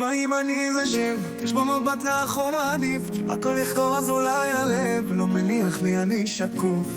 מה אם אני אשב, יש במבט לאחור עדיף, הכל יכתוב אז אולי הלב לא מניח לי אני שקוף.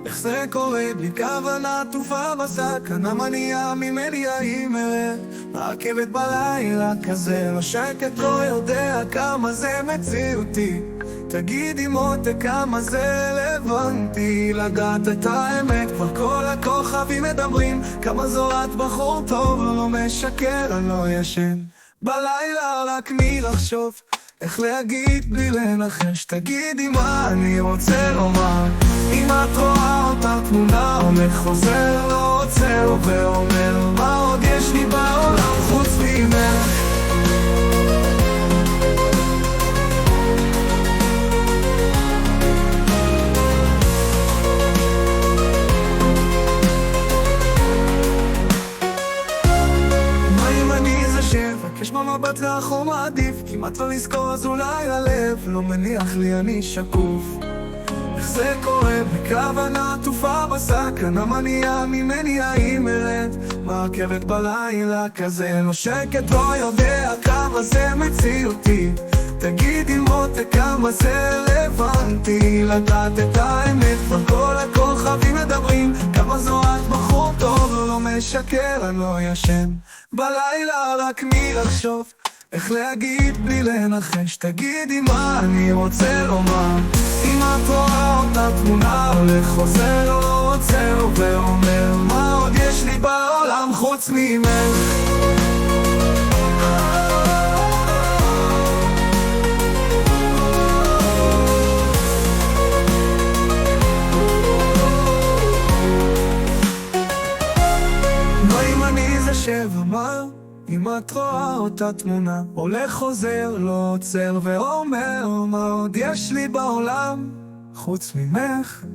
איך זה קורה בלי כוונה עטופה בשק, הנמניה ממני האימרת, הרכבת בלילה כזה לא שקט, לא יודע כמה זה מציאותי. תגידי מותק כמה זה רלוונטי לדעת את האמת, כבר כל הכוכבים מדברים כמה זו את בחור טוב, לא משקר, אני לא ישן בלילה רק מלחשוב איך להגיד בלי לנחש. תגידי מה אני רוצה לומר, אם את רואה אותה תמונה הולך חוזר, לא עוצר ואומר מה עוד יש לי בעולם חוץ ממך. יש במבט לאחור מעדיף, כמעט לא לזכור אז אולי הלב לא מניח לי אני שקוף. איך זה קורה בכוונה עטופה בשק, הנמניה ממני האימרת, מרכבת בלילה כזה לא שקט, לא יודע כמה זה מציאותי. תגידי מותק כמה זה רלוונטי לדעת את האמת, כבר כל הכוכבים מדברים כמה זו את בחור טוב, לא משקר, אני לא ישן בלילה רק מלחשוב איך להגיד בלי לנחש. תגידי מה אני רוצה לומר, אם את רואה אותה תמונה הולך חוזר, לא עוצר ואומר מה עוד יש לי בעולם חוץ ממך. אמר, אם את רואה אותה תמונה הולך חוזר, לא עוצר ואומר מה עוד יש לי בעולם חוץ ממך.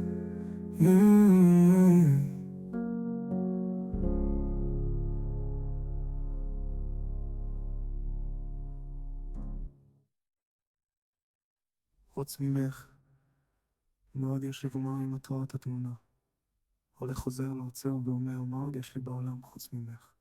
חוץ ממך, מה עוד יש לי לומר אם את רואה את התמונה הולך חוזר, לא עוצר ואומר מה עוד יש לי בעולם חוץ ממך.